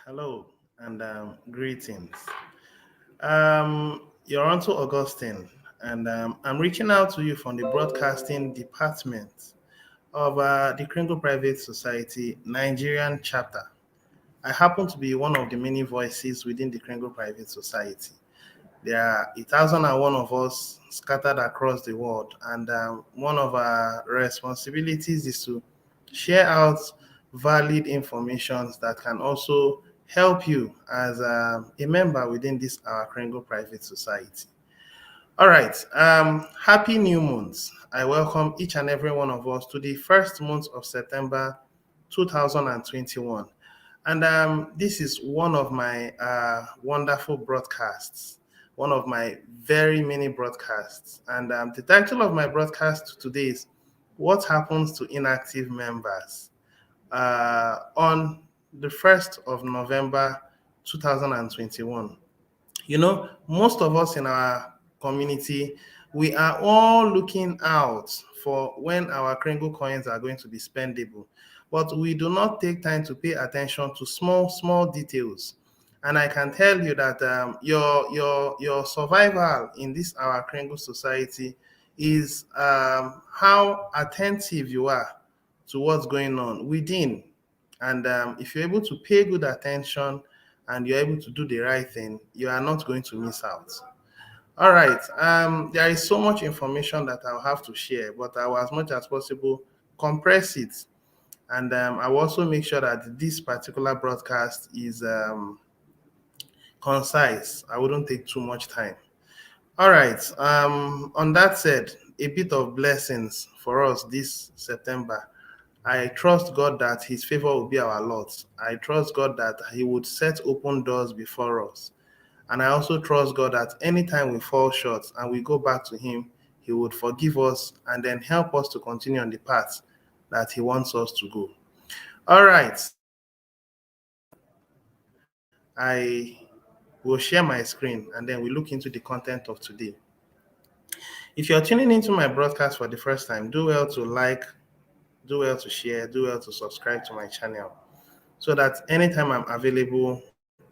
Hello and greetings. You're on to Augustine, and I'm reaching out to you from the broadcasting department of the Kringle Private Society Nigerian chapter. I happen to be one of the many voices within the Kringle Private Society. There are 1,001 of us scattered across the world, and one of our responsibilities is to share out valid information that can also help you as a member within this our Kringle Private Society. All right, happy new month. I welcome each and every one of us to the first month of September 2021. And this is one of my wonderful broadcasts, one of my very many broadcasts. And the title of my broadcast today is What Happens to Inactive Members on the 1st of November 2021. Most of us in our community, we are all looking out for when our Kringle coins are going to be spendable, but we do not take time to pay attention to small details. And I can tell you that your survival in this our Kringle society is how attentive you are to what's going on within. And if you're able to pay good attention and you're able to do the right thing, you are not going to miss out. All right. There is so much information that I'll have to share, but I will, as much as possible, compress it. And I will also make sure that this particular broadcast is concise. I wouldn't take too much time. All right. On that said, a bit of blessings for us this September. I trust God that His favor will be our lot. I trust God that He would set open doors before us. And I also trust God that anytime we fall short and we go back to Him, He would forgive us and then help us to continue on the path that He wants us to go. All right. I will share my screen and then we look into the content of today. If you're tuning into my broadcast for the first time, do well to like, do well to share, do well to subscribe to my channel so that anytime I'm available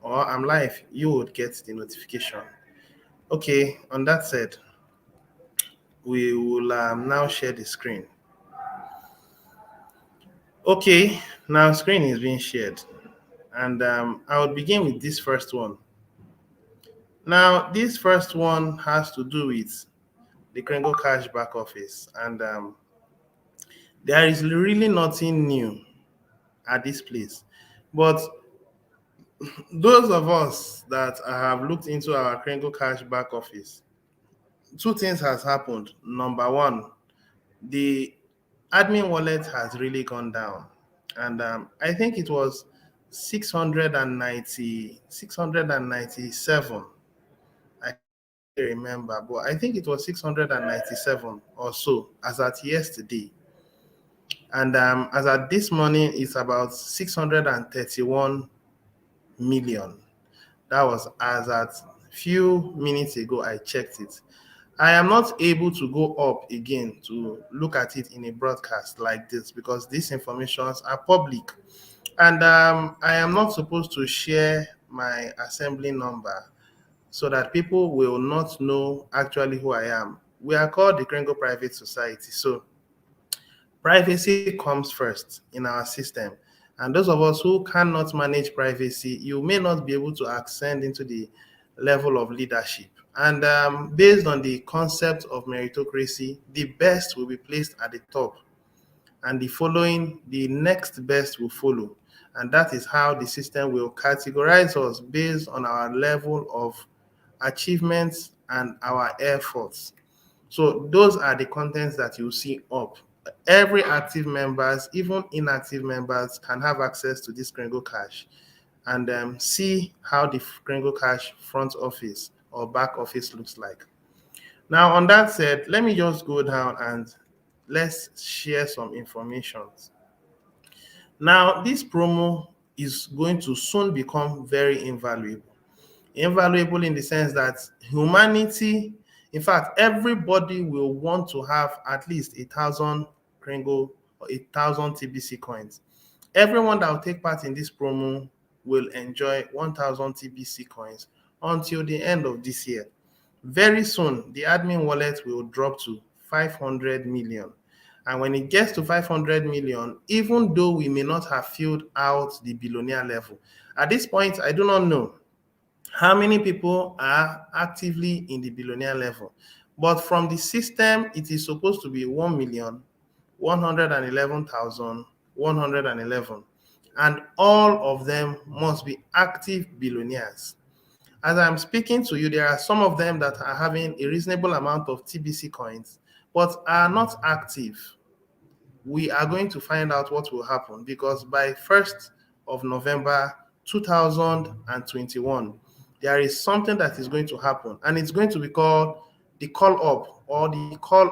or I'm live, you would get the notification. Okay, on that said, we will now share the screen. Okay, now screen is being shared. And I will begin with this first one. Now, this first one has to do with the Kringle Cash back office. And there is really nothing new at this place. But those of us that have looked into our Kringle Cash back office, two things has happened. Number one, the admin wallet has really gone down. And I think it was 697. I can't really remember, but I think it was 697 or so as at yesterday. And as at this morning, it's about 631 million. That was as at few minutes ago I checked it. I am not able to go up again to look at it in a broadcast like this because these informations are public. And I am not supposed to share my assembly number so that people will not know actually who I am. We are called the Kringle Private Society. So privacy comes first in our system. And those of us who cannot manage privacy, you may not be able to ascend into the level of leadership. And based on the concept of meritocracy, the best will be placed at the top, and the next best will follow. And that is how the system will categorize us based on our level of achievements and our efforts. So those are the contents that you see up. Every active members, even inactive members, can have access to this Kringle Cash and see how the Kringle Cash front office or back office looks like. Now, on that said, let me just go down and let's share some information. Now, this promo is going to soon become very invaluable. Invaluable in the sense that humanity, in fact, everybody will want to have at least 1,000 Kringle or 1,000 TBC coins. Everyone that will take part in this promo will enjoy 1,000 TBC coins until the end of this year. Very soon, the admin wallet will drop to 500 million. And when it gets to 500 million, even though we may not have filled out the billionaire level, at this point, I do not know how many people are actively in the billionaire level. But from the system, it is supposed to be 1,111,111. And all of them must be active billionaires. As I'm speaking to you, there are some of them that are having a reasonable amount of TBC coins, but are not active. We are going to find out what will happen because by 1st of November 2021, there is something that is going to happen, and it's going to be called the call up or the call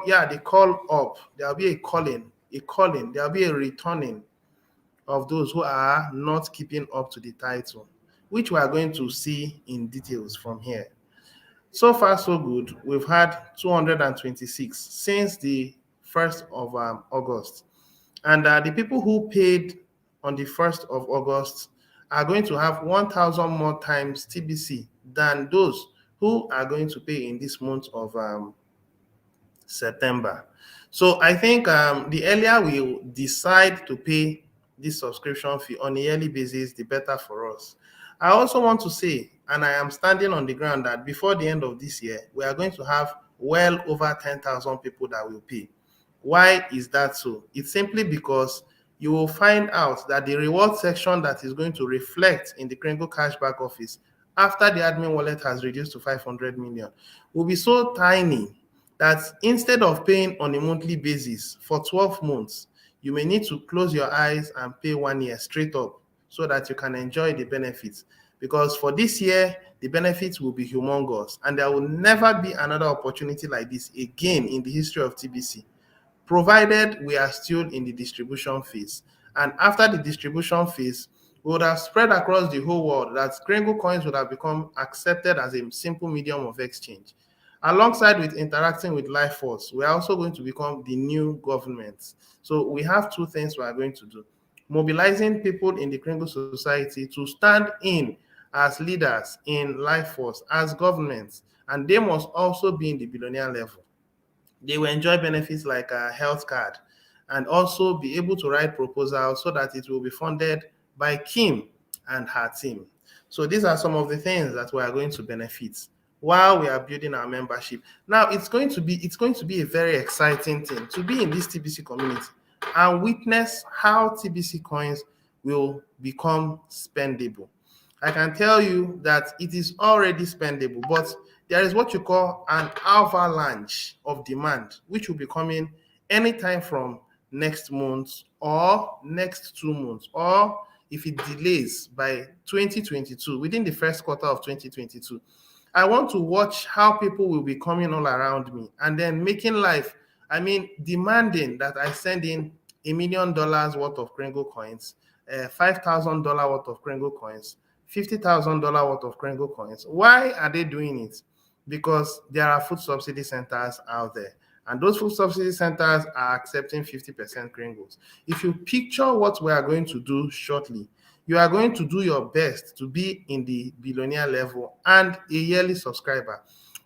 up. There'll be a calling, there'll be a returning of those who are not keeping up to the title, which we are going to see in details from here. So far, so good. We've had 226 since the 1st of August. And the people who paid on the 1st of August are going to have 1,000 more times TBC than those who are going to pay in this month of September. So I think the earlier we decide to pay this subscription fee on a yearly basis, the better for us. I also want to say, and I am standing on the ground, that before the end of this year, we are going to have well over 10,000 people that will pay. Why is that so? It's simply because you will find out that the reward section that is going to reflect in the Kringle cashback office after the admin wallet has reduced to 500 million will be so tiny that instead of paying on a monthly basis for 12 months, you may need to close your eyes and pay 1 year straight up so that you can enjoy the benefits. Because for this year, the benefits will be humongous, and there will never be another opportunity like this again in the history of TBC, provided we are still in the distribution phase. And after the distribution phase, we would have spread across the whole world that Kringle coins would have become accepted as a simple medium of exchange. Alongside with interacting with life force, we are also going to become the new government. So we have two things we are going to do: mobilizing people in the Kringle society to stand in as leaders in life force, as governments, and they must also be in the billionaire level. They will enjoy benefits like a health card and also be able to write proposals so that it will be funded by Kim and her team. So these are some of the things that we are going to benefit while we are building our membership. Now it's going to be a very exciting thing to be in this TBC community and witness how TBC coins will become spendable. I can tell you that it is already spendable, but there is what you call an avalanche of demand, which will be coming anytime from next month or next 2 months, or if it delays by 2022, within the first quarter of 2022. I want to watch how people will be coming all around me and then making life, demanding that I send in $1 million worth of Kringle coins, $5,000 worth of Kringle coins, $50,000 worth of Kringle coins. Why are they doing it? Because there are food subsidy centers out there, and those food subsidy centers are accepting 50% Kringles. If you picture what we are going to do shortly, you are going to do your best to be in the billionaire level and a yearly subscriber.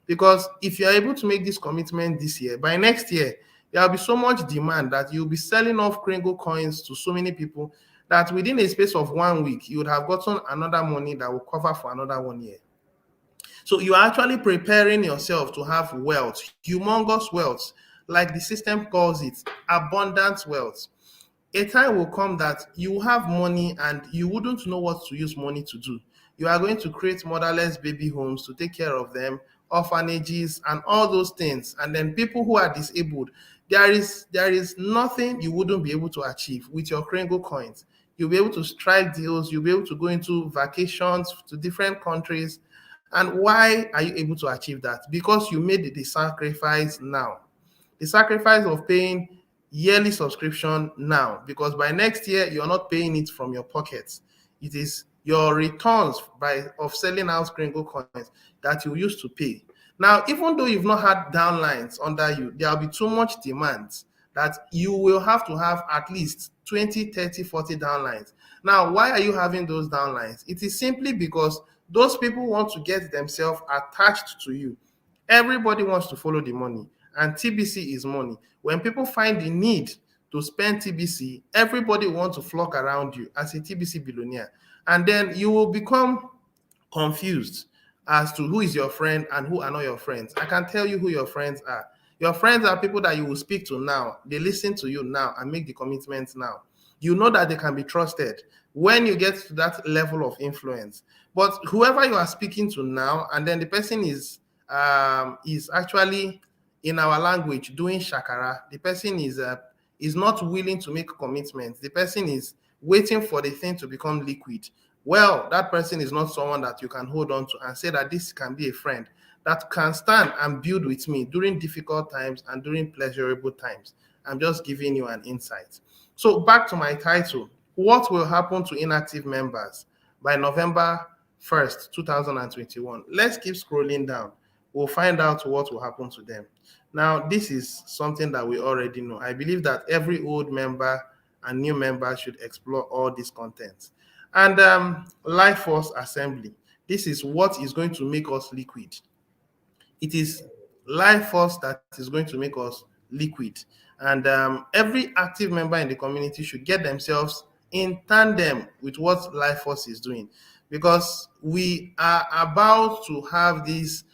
Because if you are able to make this commitment this year, by next year, there will be so much demand that you'll be selling off Kringle coins to so many people that within a space of 1 week, you would have gotten another money that will cover for another 1 year. So you are actually preparing yourself to have wealth, humongous wealth, like the system calls it, abundant wealth. A time will come that you have money and you wouldn't know what to use money to do. You are going to create motherless baby homes to take care of them, orphanages, and all those things. And then people who are disabled, there is nothing you wouldn't be able to achieve with your Kringle coins. You'll be able to strike deals, you'll be able to go into vacations to different countries. And why are you able to achieve that? Because you made the sacrifice now. The sacrifice of paying yearly subscription now, because by next year you're not paying it from your pockets. It is your returns of selling out Kringle coins that you used to pay. Now, even though you've not had downlines under you, there'll be too much demand that you will have to have at least 20, 30, 40 downlines. Now, why are you having those downlines? It is simply because those people want to get themselves attached to you. Everybody wants to follow the money, and TBC is money. When people find the need to spend TBC, everybody wants to flock around you as a TBC billionaire. And then you will become confused as to who is your friend and who are not your friends. I can tell you who your friends are. Your friends are people that you will speak to now. They listen to you now and make the commitments now. You know that they can be trusted when you get to that level of influence. But whoever you are speaking to now, and then the person is actually, in our language, doing shakara. The person is not willing to make commitments. The person is waiting for the thing to become liquid. Well, that person is not someone that you can hold on to and say that this can be a friend that can stand and build with me during difficult times and during pleasurable times. I'm just giving you an insight. So back to my title: what will happen to inactive members by November 1st, 2021? Let's keep scrolling down. We'll find out what will happen to them. Now, this is something that we already know. I believe that every old member and new member should explore all these contents. And life force assembly. This is what is going to make us liquid. It is life force that is going to make us liquid. And every active member in the community should get themselves in tandem with what life force is doing, because we are about to have these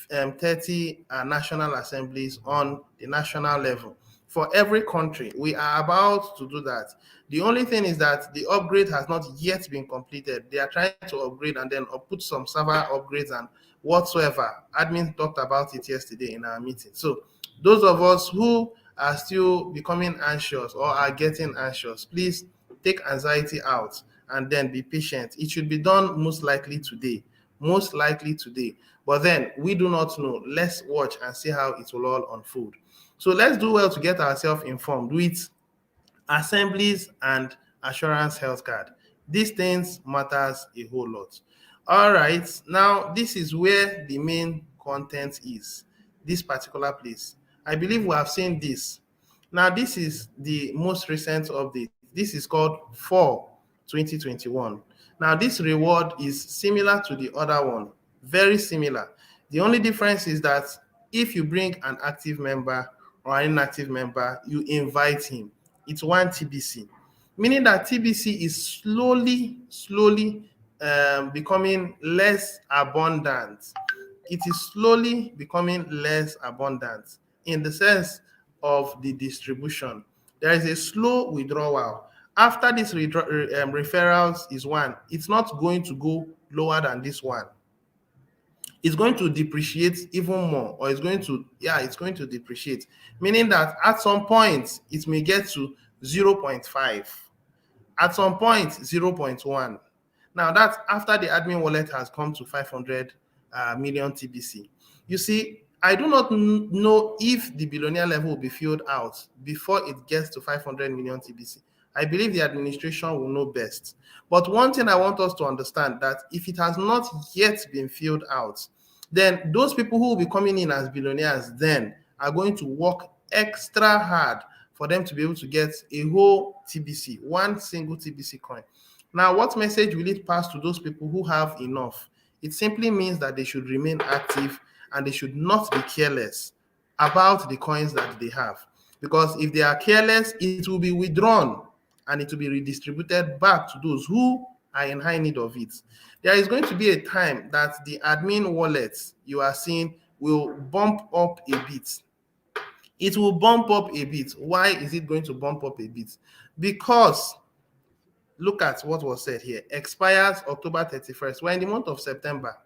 30 national assemblies on the national level for every country. We are about to do that. The only thing is that the upgrade has not yet been completed. They are trying to upgrade and then put some server upgrades and whatsoever. Admin talked about it yesterday in our meeting. So those of us who are still becoming anxious or are getting anxious, please take anxiety out and then be patient. It should be done most likely today. Most likely today. But then we do not know. Let's watch and see how it will all unfold. So let's do well to get ourselves informed with assemblies and assurance health card. These things matters a whole lot. All right, now this is where the main content is. This particular place. I believe we have seen this. Now this is the most recent update. This is called Fall 2021. Now this reward is similar to the other one, very similar. The only difference is that if you bring an active member or an inactive member, you invite him. It's one TBC, meaning that TBC is slowly becoming less abundant. It is slowly becoming less abundant in the sense of the distribution. There is a slow withdrawal. After this referrals is one, it's not going to go lower than this one. It's going to depreciate even more, or it's going to depreciate, meaning that at some point it may get to 0.5, at some point 0.1. Now that's after the admin wallet has come to 500 million TBC. You see, I do not know if the billionaire level will be filled out before it gets to 500 million TBC. I believe the administration will know best. But one thing I want us to understand, that if it has not yet been filled out, then those people who will be coming in as billionaires then are going to work extra hard for them to be able to get a whole TBC, one single TBC coin. Now, what message will it pass to those people who have enough? It simply means that they should remain active and they should not be careless about the coins that they have. Because if they are careless, it will be withdrawn and it will be redistributed back to those who are in high need of it. There is going to be a time that the admin wallets you are seeing will bump up a bit. It will bump up a bit. Why is it going to bump up a bit? Because look at what was said here. Expires October 31st. We're in the month of September.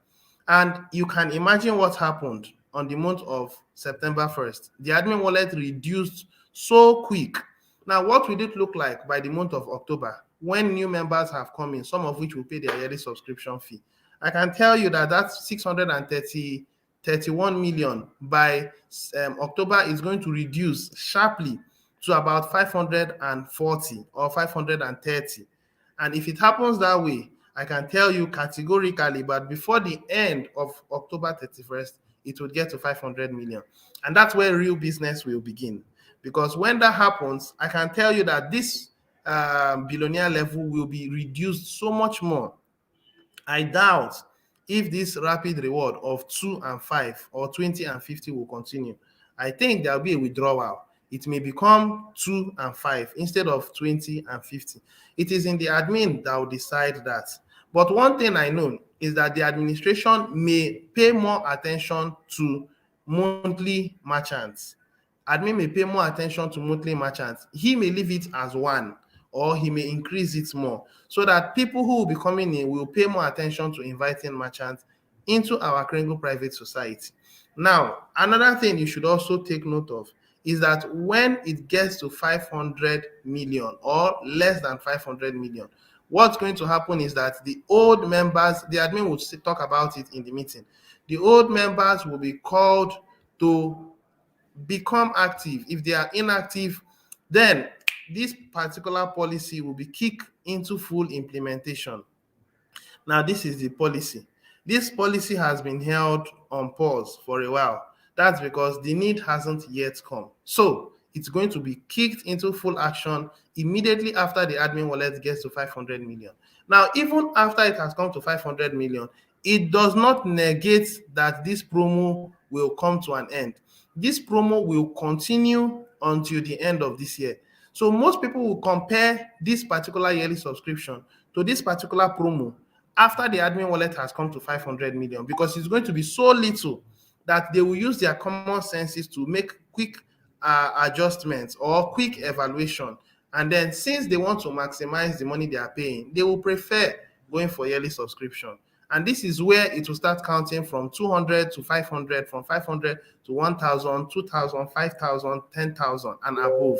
And you can imagine what happened on the month of September 1st. The admin wallet reduced so quick. Now, what will it look like by the month of October when new members have come in, some of which will pay their yearly subscription fee? I can tell you that that's 631 million by October is going to reduce sharply to about 540 or 530. And if it happens that way, I can tell you categorically, but before the end of October 31st, it would get to 500 million. And that's where real business will begin. because when that happens, I can tell you that this billionaire level will be reduced so much more. I doubt if this rapid reward of 2 and 5 or 20 and 50 will continue. I think there will be a withdrawal. It may become 2 and 5 instead of 20 and 50. It is in the admin that will decide that. But one thing I know is that the administration may pay more attention to monthly merchants. Admin may pay more attention to monthly merchants. He may leave it as one, or he may increase it more, so that people who will be coming in will pay more attention to inviting merchants into our Kringle private society. Now, another thing you should also take note of is that when it gets to 500 million or less than 500 million, what's going to happen is that the old members, the admin will talk about it in the meeting. The old members will be called to become active. If they are inactive, then this particular policy will be kicked into full implementation. Now, this is the policy. This policy has been held on pause for a while. That's because the need hasn't yet come. So it's going to be kicked into full action immediately after the admin wallet gets to 500 million. Now, even after it has come to 500 million, it does not negate that this promo will come to an end. This promo will continue until the end of this year. So most people will compare this particular yearly subscription to this particular promo after the admin wallet has come to 500 million, because it's going to be so little that they will use their common senses to make quick adjustments or quick evaluation. And then since they want to maximize the money they are paying, they will prefer going for yearly subscription. And this is where it will start counting from 200 to 500, from 500 to 1,000, 2,000, 5,000, 10,000 and above.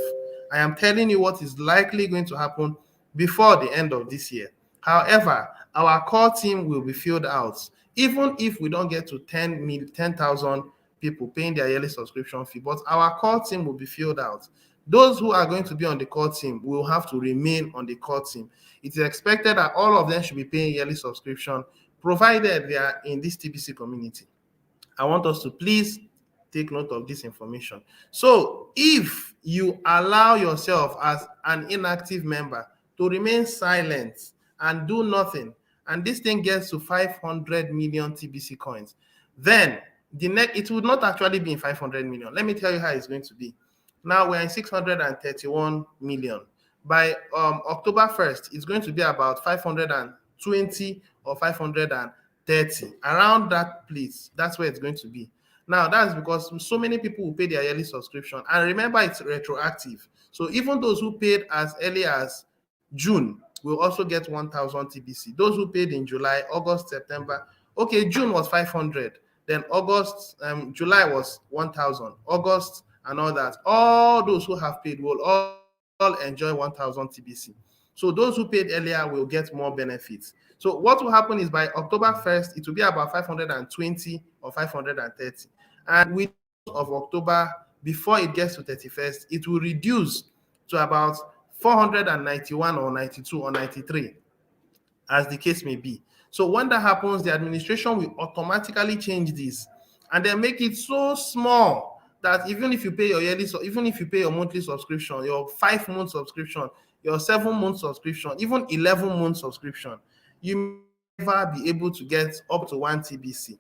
I am telling you what is likely going to happen before the end of this year. However, our core team will be filled out. Even if we don't get to 10,000 people paying their yearly subscription fee, but our core team will be filled out. Those who are going to be on the core team will have to remain on the core team. It is expected that all of them should be paying yearly subscription, provided they are in this TBC community. I want us to please take note of this information. So if you allow yourself as an inactive member to remain silent and do nothing, and this thing gets to 500 million TBC coins, then it would not actually be in 500 million. Let me tell you how it's going to be. Now we're in 631 million. By October 1st, it's going to be about 520 or 530, around that place. That's where it's going to be. Now, that's because so many people will pay their yearly subscription. And remember, it's retroactive. So even those who paid as early as June will also get 1,000 TBC. Those who paid in July, August, September. Okay, June was 500. Then July was 1,000. August and all that. All those who have paid will all enjoy 1,000 TBC. So those who paid earlier will get more benefits. So what will happen is by October 1st, it will be about 520 or 530. And with of October, before it gets to 31st, it will reduce to about 491 or 92 or 93, as the case may be. So when that happens, the administration will automatically change this and then make it so small that even if you pay your even if you pay your monthly subscription, your 5-month subscription, your 7-month subscription, even 11-month subscription, you may never be able to get up to 1 TBC.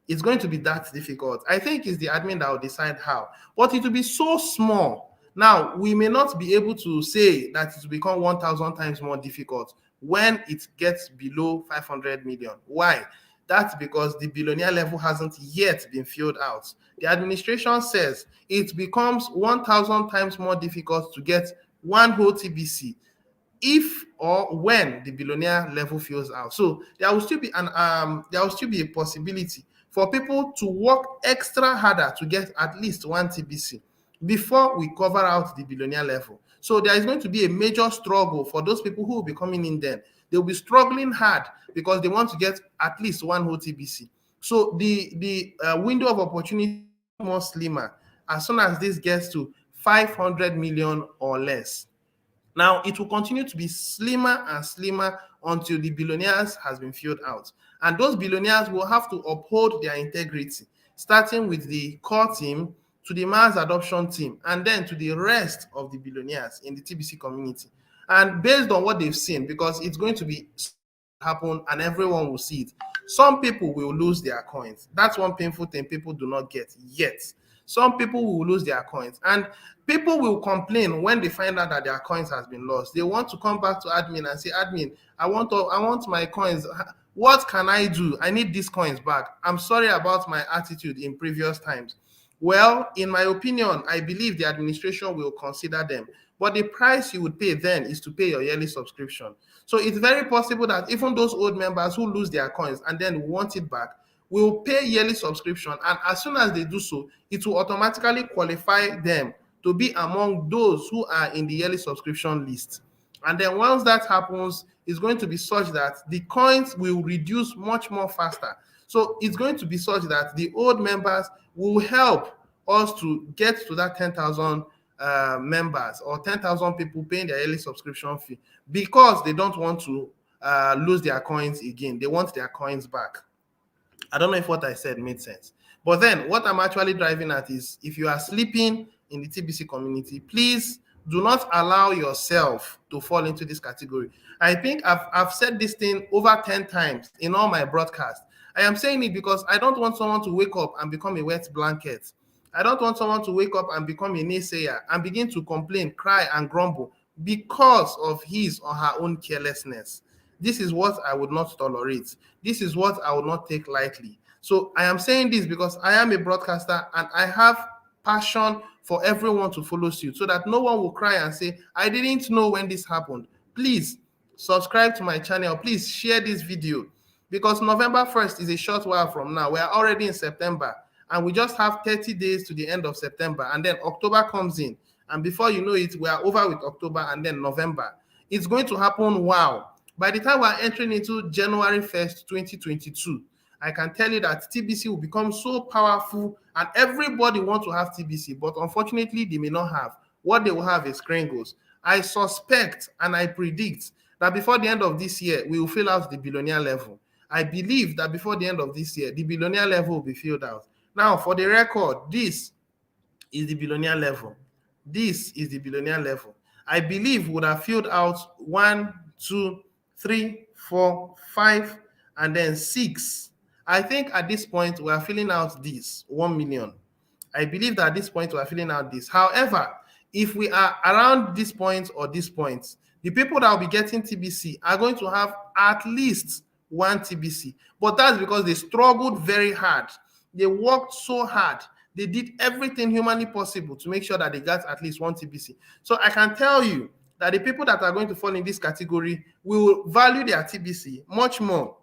It's going to be that difficult. I think it's the admin that will decide how, but it will be so small. Now, we may not be able to say that it will become 1,000 times more difficult when it gets below 500 million. Why? That's because the billionaire level hasn't yet been filled out. The administration says it becomes 1,000 times more difficult to get one whole TBC if or when the billionaire level fills out. So there will still be a possibility for people to work extra harder to get at least 1 TBC before we cover out the billionaire level. So there is going to be a major struggle for those people who will be coming in then. They'll be struggling hard because they want to get at least 1 whole TBC. So the window of opportunity is more slimmer as soon as this gets to 500 million or less. Now, it will continue to be slimmer and slimmer until the billionaires has been filled out. And those billionaires will have to uphold their integrity, starting with the core team, to the mass adoption team, and then to the rest of the billionaires in the TBC community. And based on what they've seen, because it's going to be happen and everyone will see it, some people will lose their coins. That's one painful thing people do not get yet. Some people will lose their coins, and people will complain when they find out that their coins has been lost. They want to come back to admin and say, admin, I want my coins. What can I do? I need these coins back. I'm sorry about my attitude in previous times. Well, in my opinion, I believe the administration will consider them. But the price you would pay then is to pay your yearly subscription. So it's very possible that even those old members who lose their coins and then want it back will pay yearly subscription. And as soon as they do so, it will automatically qualify them to be among those who are in the yearly subscription list. And then once that happens, it's going to be such that the coins will reduce much more faster. So it's going to be such that the old members will help us to get to that 10,000 members or 10,000 people paying their yearly subscription fee, because they don't want to lose their coins again. They want their coins back. I don't know if what I said made sense. But then what I'm actually driving at is, if you are sleeping in the TBC community, please do not allow yourself to fall into this category. I think I've said this thing over 10 times in all my broadcasts. I am saying it because I don't want someone to wake up and become a wet blanket. I don't want someone to wake up and become a naysayer and begin to complain, cry, and grumble because of his or her own carelessness. This is what I would not tolerate. This is what I would not take lightly. So I am saying this because I am a broadcaster and I have passion for everyone to follow suit, so that no one will cry and say, I didn't know when this happened. Please subscribe to my channel. Please share this video, because November 1st is a short while from now. We are already in September and we just have 30 days to the end of September, and then October comes in, and before you know it, we are over with October and then November. It's going to happen. Wow. By the time we're entering into January 1st, 2022, I can tell you that TBC will become so powerful and everybody wants to have TBC, but unfortunately, they may not have. What they will have is Kringles. I suspect and I predict that before the end of this year, we will fill out the billionaire level. I believe that before the end of this year, the billionaire level will be filled out. Now, for the record, this is the billionaire level. This is the billionaire level. I believe would have filled out 1, 2, 3, 4, 5, and then 6. I think at this point we are filling out this 1 million. I believe that at this point we are filling out this. However, if we are around this point or this point, the people that will be getting TBC are going to have at least 1 TBC. But that's because they struggled very hard. They worked so hard. They did everything humanly possible to make sure that they got at least 1 TBC. So I can tell you that the people that are going to fall in this category will value their TBC much more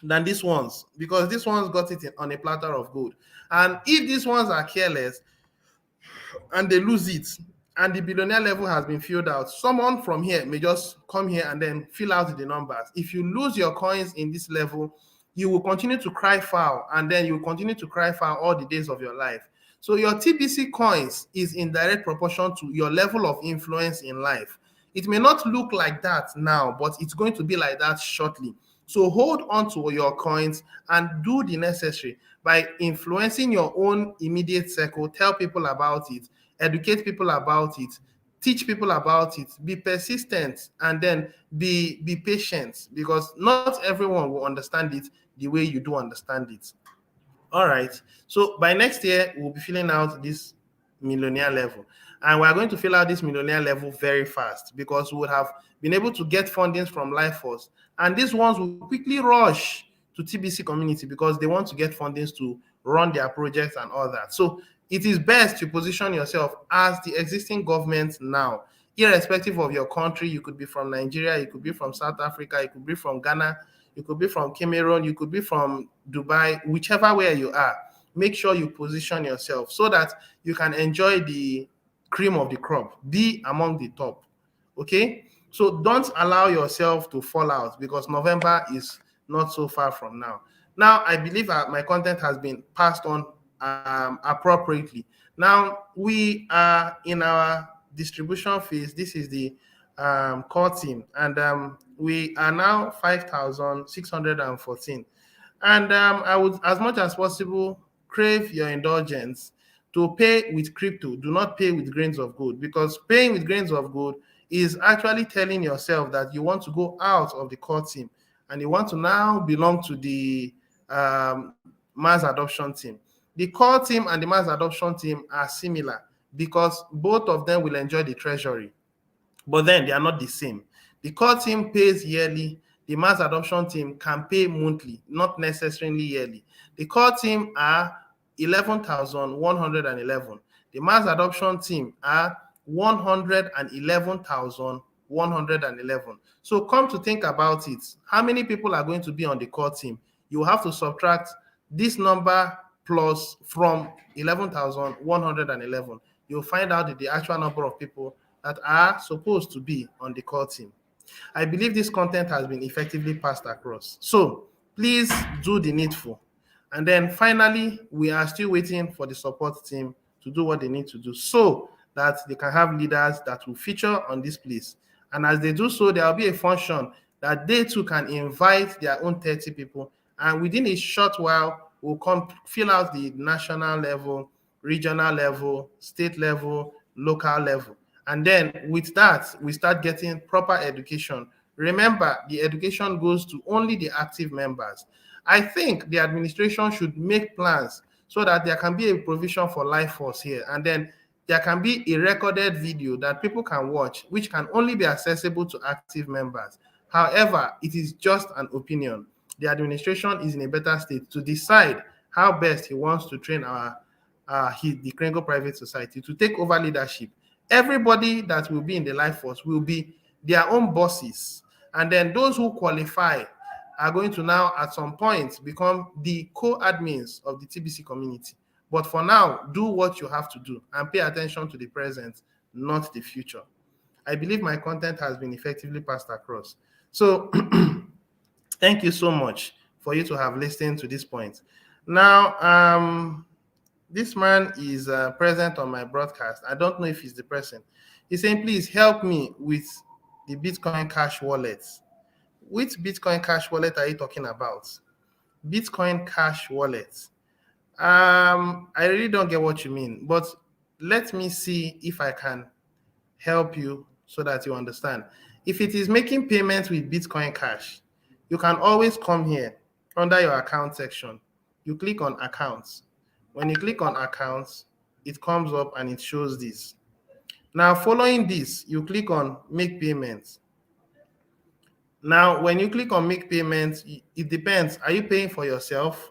than these ones, because these ones got it on a platter of gold. And if these ones are careless and they lose it, and the billionaire level has been filled out, someone from here may just come here and then fill out the numbers. If you lose your coins in this level, you will continue to cry foul, and then you will continue to cry foul all the days of your life. So your TBC coins is in direct proportion to your level of influence in life. It may not look like that now, but it's going to be like that shortly. So hold on to your coins and do the necessary by influencing your own immediate circle. Tell people about it, educate people about it, teach people about it, be persistent, and then be patient, because not everyone will understand it the way you do understand it. All right. So by next year, we'll be filling out this millionaire level. And we're going to fill out this millionaire level very fast, because we would have been able to get fundings from Life Force. And these ones will quickly rush to TBC community because they want to get fundings to run their projects and all that. So it is best to position yourself as the existing government now, irrespective of your country. You could be from Nigeria, you could be from South Africa, you could be from Ghana, you could be from Cameroon, you could be from Dubai, whichever way you are. Make sure you position yourself so that you can enjoy the cream of the crop, be among the top. Okay? So don't allow yourself to fall out, because November is not so far from now. Now, I believe my content has been passed on appropriately. Now, we are in our distribution phase. This is the core team, and we are now 5,614. And I would, as much as possible, crave your indulgence to pay with crypto, do not pay with grains of gold, because paying with grains of gold is actually telling yourself that you want to go out of the core team and you want to now belong to the mass adoption team. The core team and the mass adoption team are similar because both of them will enjoy the treasury, but then they are not the same. The core team pays yearly. The mass adoption team can pay monthly, not necessarily yearly. The core team are 11,111. The mass adoption team are 111,111. So come to think about it, how many people are going to be on the core team? You have to subtract this number plus from 11,111. You'll find out the actual number of people that are supposed to be on the core team. I believe this content has been effectively passed across. So please do the needful. And then finally, we are still waiting for the support team to do what they need to do so that they can have leaders that will feature on this place. And as they do so, there will be a function that they too can invite their own 30 people. And within a short while, we'll come fill out the national level, regional level, state level, local level. And then with that, we start getting proper education. Remember, the education goes to only the active members. I think the administration should make plans so that there can be a provision for life force here. And then there can be a recorded video that people can watch, which can only be accessible to active members. However, it is just an opinion. The administration is in a better state to decide how best he wants to train the Krengo Private Society to take over leadership. Everybody that will be in the life force will be their own bosses. And then those who qualify are going to now, at some point, become the co-admins of the TBC community. But for now, do what you have to do and pay attention to the present, not the future. I believe my content has been effectively passed across. So thank you so much for you to have listened to this point. Now, this man is present on my broadcast. I don't know if he's the person. He's saying, please help me with the Bitcoin Cash wallet. Which Bitcoin Cash wallet are you talking about? Bitcoin Cash wallet. I really don't get what you mean, but let me see if I can help you so that you understand. If it is making payments with Bitcoin Cash, you can always come here under your account section. You click on accounts. When you click on accounts, it comes up and it shows this. Now, following this, you click on make payments. Now, when you click on make payments, it depends. Are you paying for yourself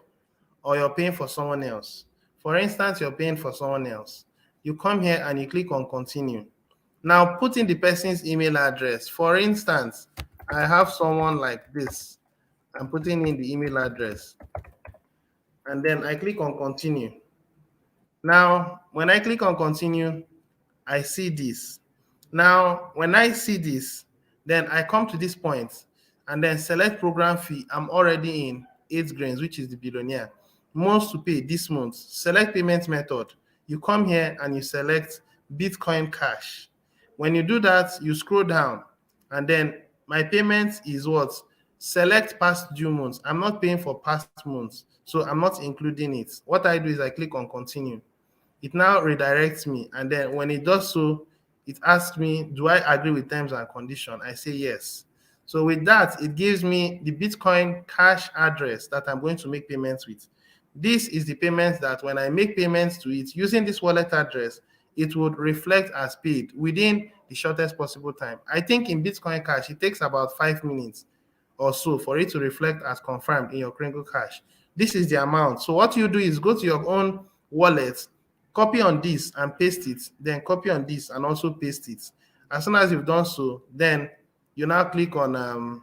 or you're paying for someone else? For instance, you're paying for someone else. You come here and you click on continue. Now, put in the person's email address. For instance, I have someone like this. I'm putting in the email address. And then I click on continue. Now, when I click on continue, I see this. Now, when I see this, then I come to this point and then select program fee. I'm already in 8 grains, which is the billionaire. Most to pay this month. Select payment method. You come here and you select Bitcoin Cash. When you do that, you scroll down and then my payment is what? Select past due months. I'm not paying for past months, so I'm not including it. What I do is I click on continue. It now redirects me, and then when it does so, it asks me, do I agree with terms and conditions? I say yes. So with that, it gives me the Bitcoin Cash address that I'm going to make payments with. This is the payments that when I make payments to it using this wallet address, it would reflect as paid within the shortest possible time. I think in Bitcoin Cash, it takes about 5 minutes or so for it to reflect as confirmed in your Kringle Cash. This is the amount. So what you do is go to your own wallet, copy on this and paste it, then copy on this and also paste it. As soon as you've done so, then you now click on,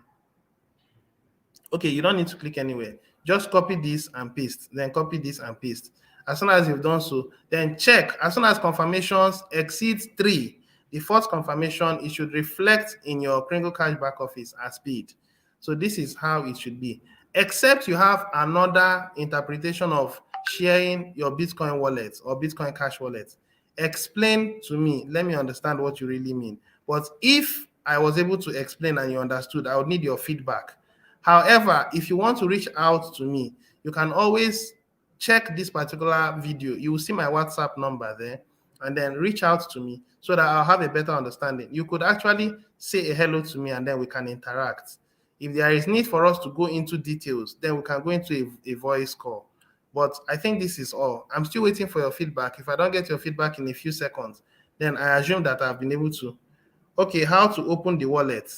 okay, you don't need to click anywhere. Just copy this and paste, then copy this and paste. As soon as you've done so, then check. As soon as confirmations exceed 3, the fourth confirmation, it should reflect in your Kringle Cash back office as paid. So this is how it should be. Except you have another interpretation of sharing your Bitcoin wallet or Bitcoin Cash wallet. Explain to me. Let me understand what you really mean. But if I was able to explain and you understood, I would need your feedback. However, if you want to reach out to me, you can always check this particular video. You will see my WhatsApp number there, and then reach out to me so that I'll have a better understanding. You could actually say a hello to me, and then we can interact. If there is need for us to go into details, then we can go into a voice call. But I think this is all. I'm still waiting for your feedback. If I don't get your feedback in a few seconds, then I assume that I've been able to. Okay, how to open the wallet?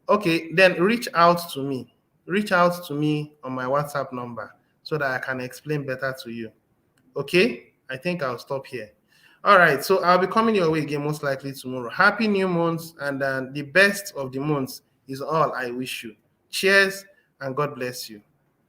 Okay, then reach out to me. Reach out to me on my WhatsApp number so that I can explain better to you. Okay, I think I'll stop here. All right, so I'll be coming your way again most likely tomorrow. Happy new month, and the best of the months is all I wish you. Cheers, and God bless you.